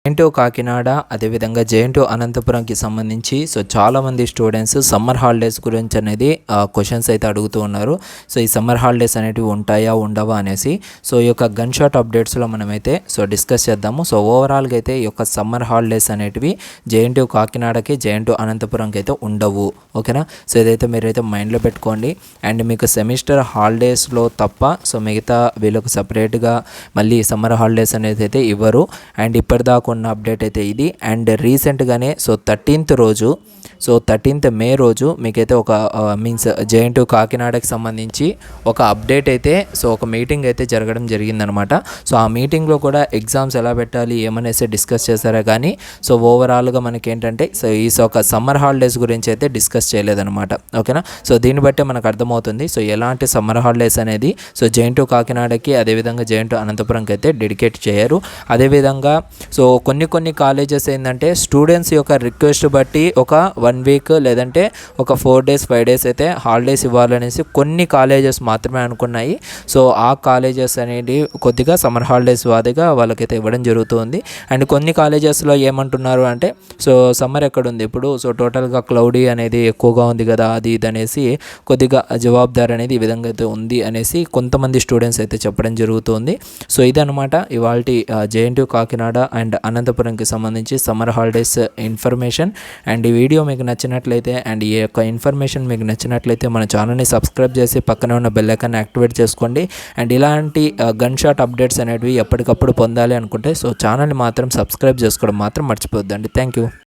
JNTU Kakinada అదేవిధంగా JNTU అనంతపురంకి సంబంధించి చాలామంది స్టూడెంట్స్ సమ్మర్ హాలిడేస్ గురించి అనేది క్వశ్చన్స్ అయితే అడుగుతూ ఉన్నారు. ఈ సమ్మర్ హాలిడేస్ అనేటివి ఉంటాయా ఉండవా అనేసి ఈ యొక్క గన్ షాట్ అప్డేట్స్లో మనమైతే డిస్కస్ చేద్దాము. ఓవరాల్గా అయితే ఈ యొక్క సమ్మర్ హాలిడేస్ అనేటివి జేఎన్‌టీయూ కాకినాడకి జేఎన్‌టీయూ అనంతపురంకి అయితే ఉండవు. ఓకేనా. ఇదైతే మీరైతే మైండ్లో పెట్టుకోండి. అండ్ మీకు సెమిస్టర్ హాలిడేస్లో తప్ప మిగతా వీళ్ళకు సపరేట్గా మళ్ళీ సమ్మర్ హాలిడేస్ అనేది అయితే ఇవ్వరు. అండ్ ఇప్పటిదాకా ఉన్న అప్డేట్ అయితే ఇది. అండ్ రీసెంట్గానే 13th రోజు 13th మే రోజు మీకైతే ఒక మీన్స్ జేఎన్‌టీయూ కాకినాడకి సంబంధించి ఒక అప్డేట్ అయితే ఒక మీటింగ్ అయితే జరగడం జరిగిందనమాట. ఆ మీటింగ్లో కూడా ఎగ్జామ్స్ ఎలా పెట్టాలి ఏమనేసి డిస్కస్ చేశారా కానీ ఓవరాల్గా మనకేంటంటే ఈ ఒక సమ్మర్ హాలిడేస్ గురించి అయితే డిస్కస్ చేయలేదన్నమాట. ఓకేనా. దీన్ని బట్టే మనకు అర్థమవుతుంది ఎలాంటి సమ్మర్ హాలిడేస్ అనేది జేఎన్‌టీయూ కాకినాడకి అదేవిధంగా జేఎన్‌టీయూ అనంతపురంకి అయితే డెడికేట్ చేయరు. అదేవిధంగా కొన్ని కాలేజెస్ ఏంటంటే స్టూడెంట్స్ యొక్క రిక్వెస్ట్ బట్టి ఒక 1 వీక్ లేదంటే ఒక 4 days 5 days అయితే హాలిడేస్ ఇవ్వాలనేసి కొన్ని కాలేజెస్ మాత్రమే అనుకున్నాయి. ఆ కాలేజెస్ అనేది కొద్దిగా సమ్మర్ హాలిడేస్ వాదిగా వాళ్ళకైతే ఇవ్వడం జరుగుతుంది. అండ్ కొన్ని కాలేజెస్లో ఏమంటున్నారు అంటే సమ్మర్ ఎక్కడుంది ఇప్పుడు టోటల్గా క్లౌడీ అనేది ఎక్కువగా ఉంది కదా అది ఇది అనేసి కొద్దిగా జవాబుదారి అనేది ఈ విధంగా అయితే ఉంది అనేసి కొంతమంది స్టూడెంట్స్ అయితే చెప్పడం జరుగుతుంది. ఇదనమాట ఇవాల్టి జేఎన్‌టీయూ కాకినాడ అండ్ అనంతపురంకి సంబంధించి సమ్మర్ హాలిడేస్ ఇన్ఫర్మేషన్. అండ్ ఈ వీడియో మీకు నచ్చినట్లయితే అండ్ ఈ యొక్క ఇన్ఫర్మేషన్ మీకు నచ్చినట్లయితే మన ఛానల్ని సబ్స్క్రైబ్ చేసి పక్కనే ఉన్న బెల్ ఐకాన్ని యాక్టివేట్ చేసుకోండి. అండ్ ఇలాంటి గన్ షాట్ అప్డేట్స్ అనేటివి ఎప్పటికప్పుడు పొందాలి అనుకుంటే ఛానల్ని మాత్రం సబ్స్క్రైబ్ చేసుకోవడం మాత్రం మర్చిపోవద్దండి. Thank you.